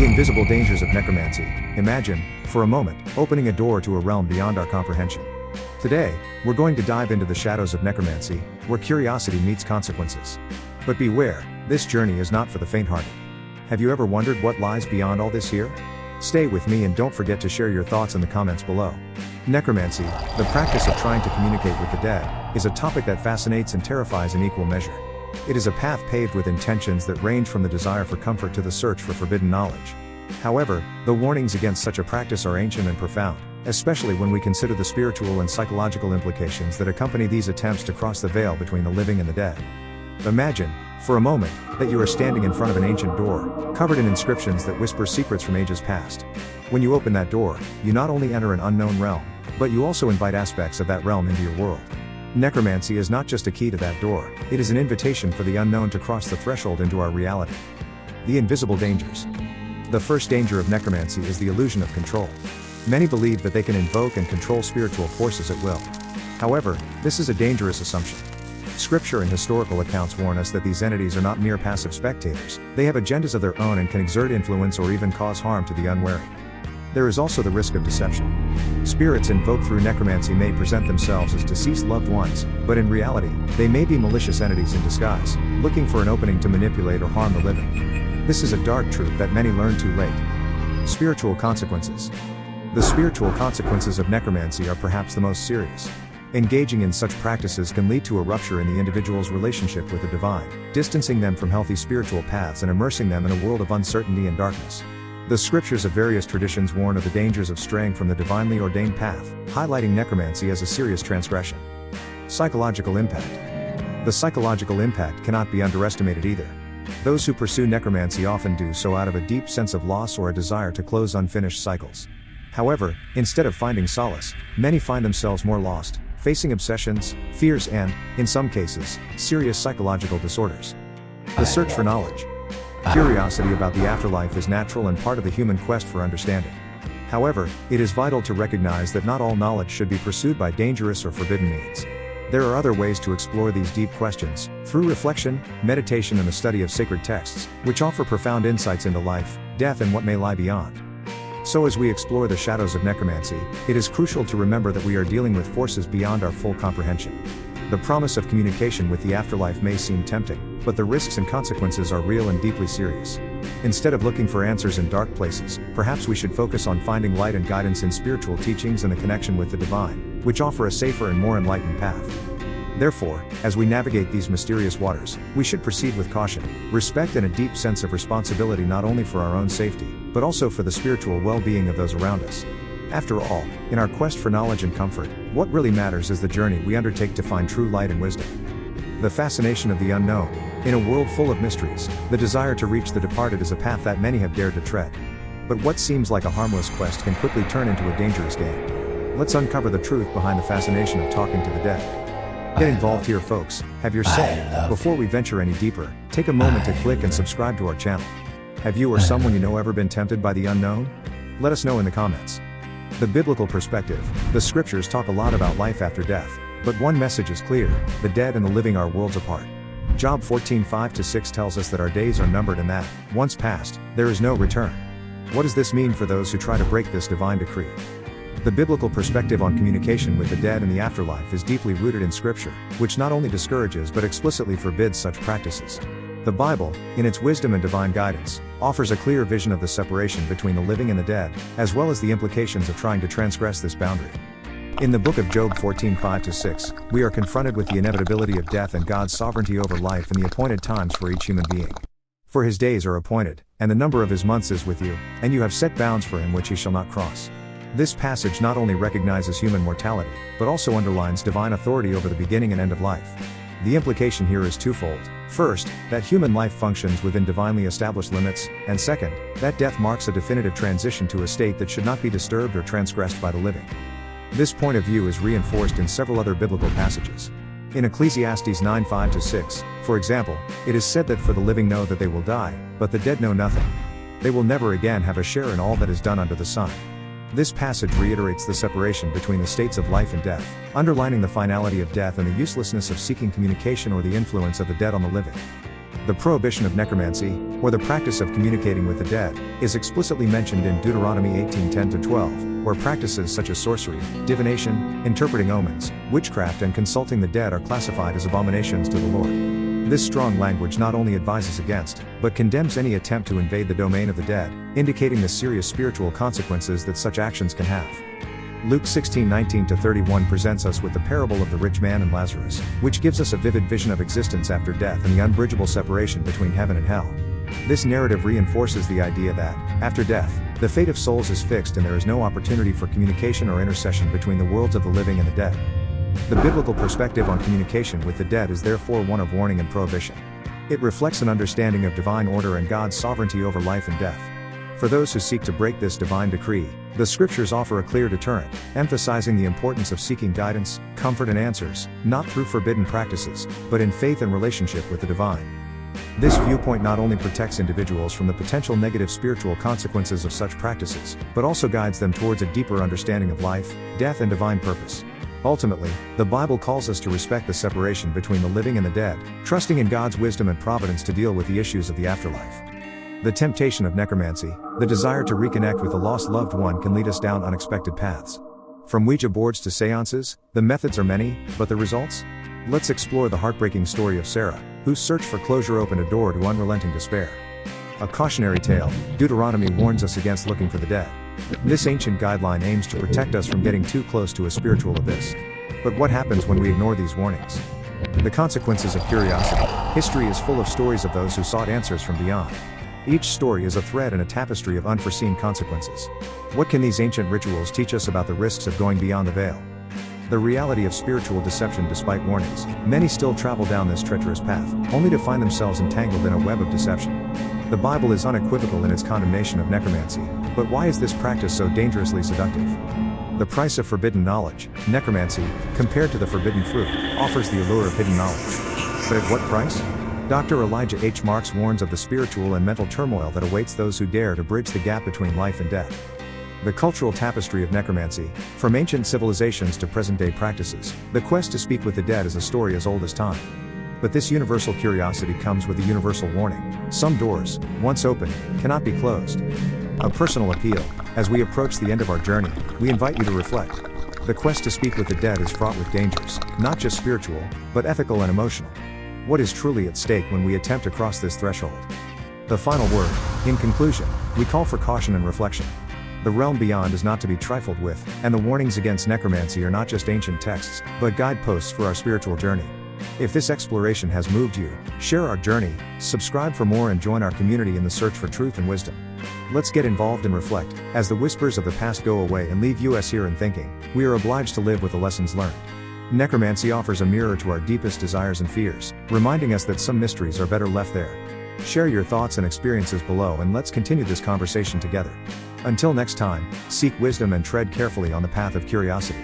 The invisible dangers of necromancy. Imagine, for a moment, opening a door to a realm beyond our comprehension. Today, we're going to dive into the shadows of necromancy, where curiosity meets consequences. But beware, this journey is not for the faint-hearted. Have you ever wondered what lies beyond all this here? Stay with me and don't forget to share your thoughts in the comments below. Necromancy, the practice of trying to communicate with the dead, is a topic that fascinates and terrifies in equal measure. It is a path paved with intentions that range from the desire for comfort to the search for forbidden knowledge. However, the warnings against such a practice are ancient and profound, especially when we consider the spiritual and psychological implications that accompany these attempts to cross the veil between the living and the dead. Imagine, for a moment, that you are standing in front of an ancient door, covered in inscriptions that whisper secrets from ages past. When you open that door, you not only enter an unknown realm, but you also invite aspects of that realm into your world. Necromancy is not just a key to that door, it is an invitation for the unknown to cross the threshold into our reality. The invisible dangers. The first danger of necromancy is the illusion of control. Many believe that they can invoke and control spiritual forces at will. However, this is a dangerous assumption. Scripture and historical accounts warn us that these entities are not mere passive spectators, they have agendas of their own and can exert influence or even cause harm to the unwary. There is also the risk of deception. Spirits invoked through necromancy may present themselves as deceased loved ones, but in reality, they may be malicious entities in disguise, looking for an opening to manipulate or harm the living. This is a dark truth that many learn too late. Spiritual consequences. The spiritual consequences of necromancy are perhaps the most serious. Engaging in such practices can lead to a rupture in the individual's relationship with the divine, distancing them from healthy spiritual paths and immersing them in a world of uncertainty and darkness. The scriptures of various traditions warn of the dangers of straying from the divinely ordained path, highlighting necromancy as a serious transgression. Psychological impact. The psychological impact cannot be underestimated either. Those who pursue necromancy often do so out of a deep sense of loss or a desire to close unfinished cycles. However, instead of finding solace, many find themselves more lost, facing obsessions, fears and, in some cases, serious psychological disorders. The search for knowledge. Curiosity about the afterlife is natural and part of the human quest for understanding. However, it is vital to recognize that not all knowledge should be pursued by dangerous or forbidden means. There are other ways to explore these deep questions, through reflection, meditation and the study of sacred texts, which offer profound insights into life, death and what may lie beyond. So as we explore the shadows of necromancy, it is crucial to remember that we are dealing with forces beyond our full comprehension. The promise of communication with the afterlife may seem tempting, but the risks and consequences are real and deeply serious. Instead of looking for answers in dark places, perhaps we should focus on finding light and guidance in spiritual teachings and the connection with the divine, which offer a safer and more enlightened path. Therefore, as we navigate these mysterious waters, we should proceed with caution, respect and a deep sense of responsibility not only for our own safety, but also for the spiritual well-being of those around us. After all, in our quest for knowledge and comfort, what really matters is the journey we undertake to find true light and wisdom. The fascination of the unknown. In a world full of mysteries, the desire to reach the departed is a path that many have dared to tread. But what seems like a harmless quest can quickly turn into a dangerous game. Let's uncover the truth behind the fascination of talking to the dead. Get involved here folks, have your say. Before we venture any deeper, take a moment to click and subscribe to our channel. Have you or someone you know ever been tempted by the unknown? Let us know in the comments. The biblical perspective. The scriptures talk a lot about life after death, but one message is clear: the dead and the living are worlds apart. Job 14:5-6 tells us that our days are numbered and that, once past, there is no return. What does this mean for those who try to break this divine decree? The biblical perspective on communication with the dead and the afterlife is deeply rooted in scripture, which not only discourages but explicitly forbids such practices. The Bible, in its wisdom and divine guidance, offers a clear vision of the separation between the living and the dead, as well as the implications of trying to transgress this boundary. In the book of Job 14:5-6, we are confronted with the inevitability of death and God's sovereignty over life and the appointed times for each human being. For his days are appointed, and the number of his months is with you, and you have set bounds for him which he shall not cross. This passage not only recognizes human mortality, but also underlines divine authority over the beginning and end of life. The implication here is twofold. First, that human life functions within divinely established limits, and second, that death marks a definitive transition to a state that should not be disturbed or transgressed by the living. This point of view is reinforced in several other biblical passages. In Ecclesiastes 9:5-6, for example, it is said that for the living know that they will die, but the dead know nothing. They will never again have a share in all that is done under the sun. This passage reiterates the separation between the states of life and death, underlining the finality of death and the uselessness of seeking communication or the influence of the dead on the living. The prohibition of necromancy, or the practice of communicating with the dead, is explicitly mentioned in Deuteronomy 18:10-12, where practices such as sorcery, divination, interpreting omens, witchcraft and consulting the dead are classified as abominations to the Lord. This strong language not only advises against, but condemns any attempt to invade the domain of the dead, indicating the serious spiritual consequences that such actions can have. Luke 16:19-31 presents us with the parable of the rich man and Lazarus, which gives us a vivid vision of existence after death and the unbridgeable separation between heaven and hell. This narrative reinforces the idea that, after death, the fate of souls is fixed and there is no opportunity for communication or intercession between the worlds of the living and the dead. The biblical perspective on communication with the dead is therefore one of warning and prohibition. It reflects an understanding of divine order and God's sovereignty over life and death. For those who seek to break this divine decree, the scriptures offer a clear deterrent, emphasizing the importance of seeking guidance, comfort and answers, not through forbidden practices, but in faith and relationship with the divine. This viewpoint not only protects individuals from the potential negative spiritual consequences of such practices, but also guides them towards a deeper understanding of life, death and divine purpose. Ultimately, the Bible calls us to respect the separation between the living and the dead, trusting in God's wisdom and providence to deal with the issues of the afterlife. The temptation of necromancy, the desire to reconnect with a lost loved one, can lead us down unexpected paths. From Ouija boards to seances, the methods are many, but the results? Let's explore the heartbreaking story of Sarah, whose search for closure opened a door to unrelenting despair. A cautionary tale, Deuteronomy warns us against looking for the dead. This ancient guideline aims to protect us from getting too close to a spiritual abyss. But what happens when we ignore these warnings? The consequences of curiosity. History is full of stories of those who sought answers from beyond. Each story is a thread in a tapestry of unforeseen consequences. What can these ancient rituals teach us about the risks of going beyond the veil? The reality of spiritual deception. Despite warnings, many still travel down this treacherous path, only to find themselves entangled in a web of deception. The Bible is unequivocal in its condemnation of necromancy, but why is this practice so dangerously seductive? The price of forbidden knowledge. Necromancy, compared to the forbidden fruit, offers the allure of hidden knowledge. But at what price? Dr. Elijah H. Marks warns of the spiritual and mental turmoil that awaits those who dare to bridge the gap between life and death. The cultural tapestry of necromancy, from ancient civilizations to present-day practices, the quest to speak with the dead is a story as old as time. But this universal curiosity comes with a universal warning. Some doors, once open, cannot be closed. A personal appeal. As we approach the end of our journey, we invite you to reflect. The quest to speak with the dead is fraught with dangers, not just spiritual, but ethical and emotional. What is truly at stake when we attempt to cross this threshold? The final word. In conclusion, we call for caution and reflection. The realm beyond is not to be trifled with, and the warnings against necromancy are not just ancient texts, but guideposts for our spiritual journey. If this exploration has moved you, share our journey, subscribe for more and join our community in the search for truth and wisdom. Let's get involved and reflect. As the whispers of the past go away and leave us here in thinking, we are obliged to live with the lessons learned. Necromancy offers a mirror to our deepest desires and fears, reminding us that some mysteries are better left there. Share your thoughts and experiences below and let's continue this conversation together. Until next time, seek wisdom and tread carefully on the path of curiosity.